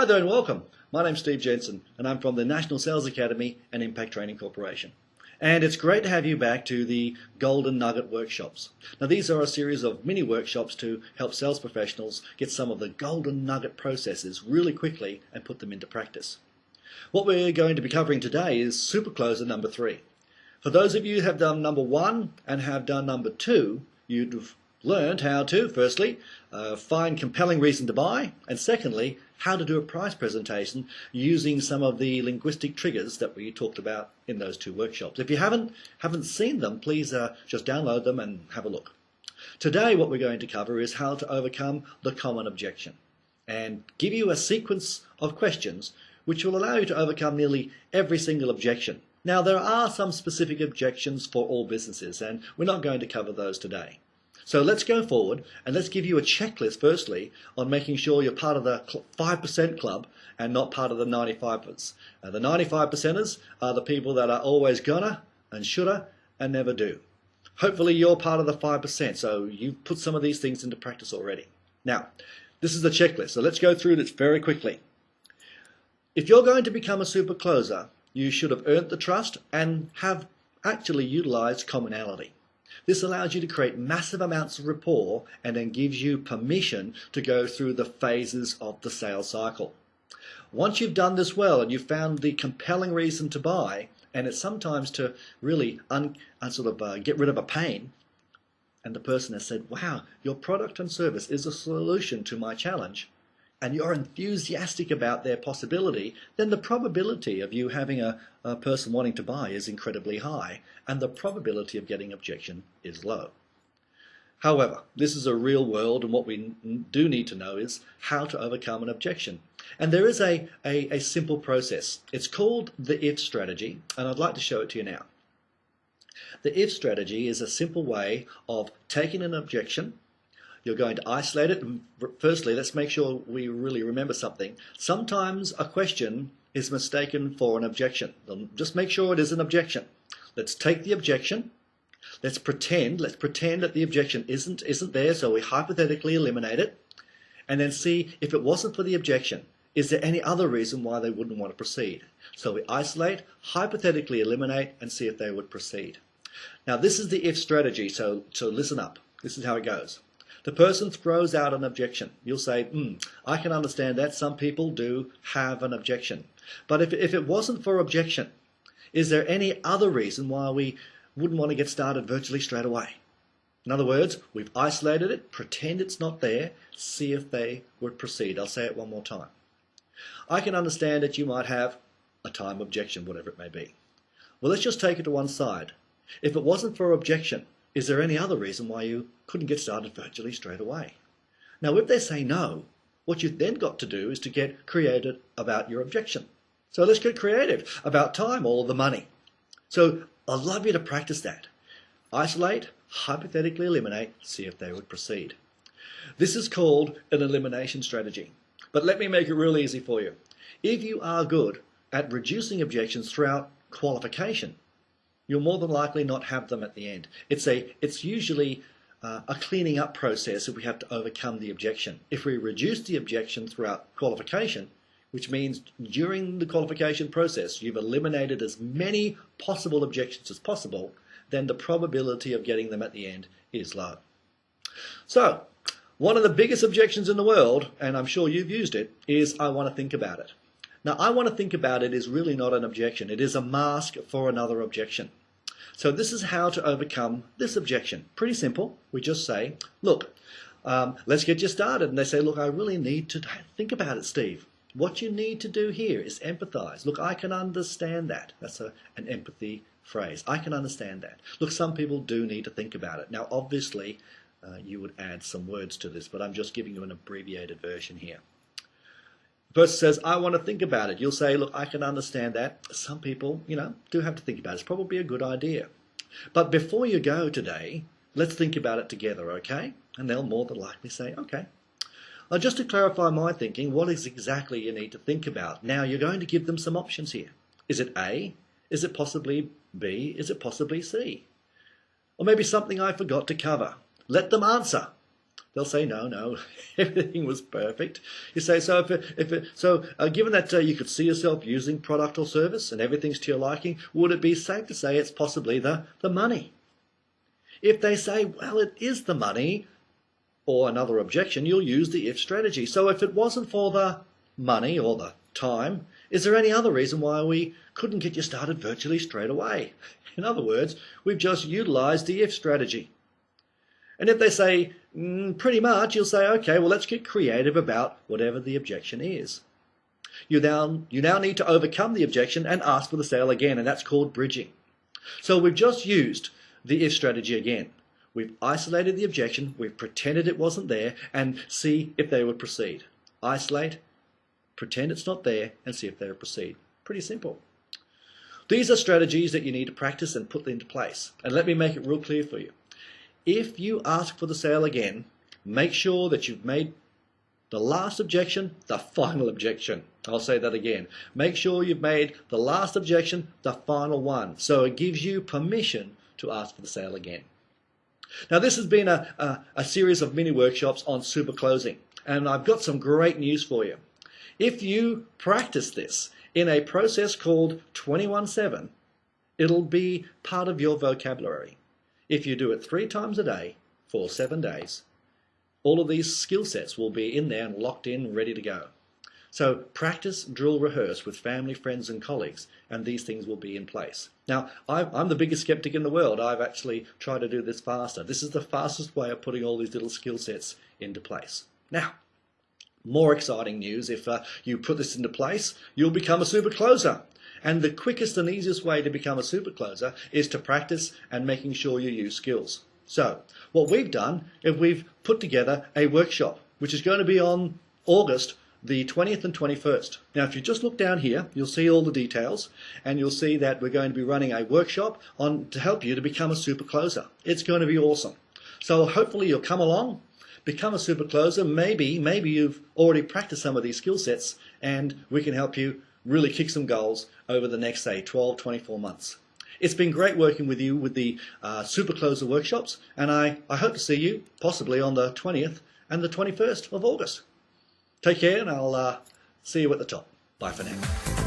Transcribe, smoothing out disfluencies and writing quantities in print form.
there and welcome. My name's Steve Jensen and I'm from the National Sales Academy and Impact Training Corporation. And it's great to have you back to the Golden Nugget workshops. Now these are a series of mini workshops to help sales professionals get some of the Golden Nugget processes really quickly and put them into practice. What we're going to be covering today is Super Closer number 3. For those of you who have done number 1 and have done number 2, you'd have learned how to, firstly, find compelling reason to buy, and secondly, how to do a price presentation using some of the linguistic triggers that we talked about in those 2 workshops. If you haven't seen them, please just download them and have a look. Today what we're going to cover is how to overcome the common objection and give you a sequence of questions which will allow you to overcome nearly every single objection. Now there are some specific objections for all businesses and we're not going to cover those today. So let's go forward and let's give you a checklist firstly on making sure you're part of the 5% club and not part of the 95%ers. The 95%ers are the people that are always gonna and shoulda and never do. Hopefully you're part of the 5%, so you've put some of these things into practice already. Now, this is the checklist, so let's go through this very quickly. If you're going to become a super closer, you should have earned the trust and have actually utilized commonality. This allows you to create massive amounts of rapport and then gives you permission to go through the phases of the sales cycle. Once you've done this well and you've found the compelling reason to buy, and it's sometimes to really get rid of a pain, and the person has said, wow, your product and service is a solution to my challenge, and you're enthusiastic about their possibility, then the probability of you having a person wanting to buy is incredibly high, and the probability of getting objection is low. However, this is a real world, and what we do need to know is how to overcome an objection. And there is a simple process. It's called the IF strategy, and I'd like to show it to you now. The IF strategy is a simple way of taking an objection. You're going to isolate it. Firstly, let's make sure we really remember something. Sometimes a question is mistaken for an objection. Just make sure it is an objection. Let's take the objection. Let's pretend that the objection isn't there, so we hypothetically eliminate it. And then see if it wasn't for the objection, is there any other reason why they wouldn't want to proceed? So we isolate, hypothetically eliminate, and see if they would proceed. Now this is the IF strategy, so listen up. This is how it goes. The person throws out an objection. You'll say, I can understand that. Some people do have an objection. But if it wasn't for objection, is there any other reason why we wouldn't want to get started virtually straight away? In other words, we've isolated it, pretend it's not there, see if they would proceed. I'll say it one more time. I can understand that you might have a time objection, whatever it may be. Well, let's just take it to one side. If it wasn't for objection, is there any other reason why you couldn't get started virtually straight away? Now, if they say no, what you've then got to do is to get creative about your objection. So let's get creative about time or the money. So I'd love you to practice that. Isolate, hypothetically eliminate, see if they would proceed. This is called an elimination strategy. But let me make it real easy for you. If you are good at reducing objections throughout qualification, you'll more than likely not have them at the end. It's usually a cleaning up process if we have to overcome the objection. If we reduce the objection throughout qualification, which means during the qualification process you've eliminated as many possible objections as possible, then the probability of getting them at the end is low. So, one of the biggest objections in the world, and I'm sure you've used it, is I want to think about it. Now, I want to think about it is really not an objection. It is a mask for another objection. So this is how to overcome this objection. Pretty simple. We just say, look, let's get you started. And they say, look, I really need to think about it, Steve. What you need to do here is empathize. Look, I can understand that. That's an empathy phrase. I can understand that. Look, some people do need to think about it. Now, obviously, you would add some words to this, but I'm just giving you an abbreviated version here. The person says, I want to think about it. You'll say, look, I can understand that. Some people, do have to think about it. It's probably a good idea. But before you go today, let's think about it together, okay? And they'll more than likely say, okay. Just to clarify my thinking, what is exactly you need to think about? Now, you're going to give them some options here. Is it A? Is it possibly B? Is it possibly C? Or maybe something I forgot to cover. Let them answer. They'll say, no, everything was perfect. You say, so given that you could see yourself using product or service and everything's to your liking, would it be safe to say it's possibly the money? If they say, well, it is the money, or another objection, you'll use the if strategy. So if it wasn't for the money or the time, is there any other reason why we couldn't get you started virtually straight away? In other words, we've just utilized the if strategy. And if they say, pretty much, you'll say, okay, well, let's get creative about whatever the objection is. You now need to overcome the objection and ask for the sale again, and that's called bridging. So we've just used the if strategy again. We've isolated the objection, we've pretended it wasn't there, and see if they would proceed. Isolate, pretend it's not there, and see if they would proceed. Pretty simple. These are strategies that you need to practice and put into place. And let me make it real clear for you. If you ask for the sale again, make sure that you've made the last objection the final objection. I'll say that again. Make sure you've made the last objection the final one, so it gives you permission to ask for the sale again. Now, this has been a series of mini workshops on super closing, and I've got some great news for you. If you practice this in a process called 21/7, it'll be part of your vocabulary. If you do it 3 times a day for 7 days, all of these skill sets will be in there and locked in, ready to go. So practice, drill, rehearse with family, friends and colleagues, and these things will be in place. Now, I'm the biggest skeptic in the world. I've actually tried to do this faster. This is the fastest way of putting all these little skill sets into place. Now, more exciting news, if you put this into place, you'll become a super closer. And the quickest and easiest way to become a super closer is to practice and making sure you use skills. So, what we've done is we've put together a workshop, which is going to be on August the 20th and 21st. Now, if you just look down here, you'll see all the details, and you'll see that we're going to be running a workshop to help you to become a super closer. It's going to be awesome. So hopefully you'll come along, become a super closer. Maybe you've already practiced some of these skill sets, and we can help you really kick some goals over the next, say, 12, 24 months. It's been great working with you with the Super Closer workshops, and I hope to see you possibly on the 20th and the 21st of August. Take care, and I'll see you at the top. Bye for now.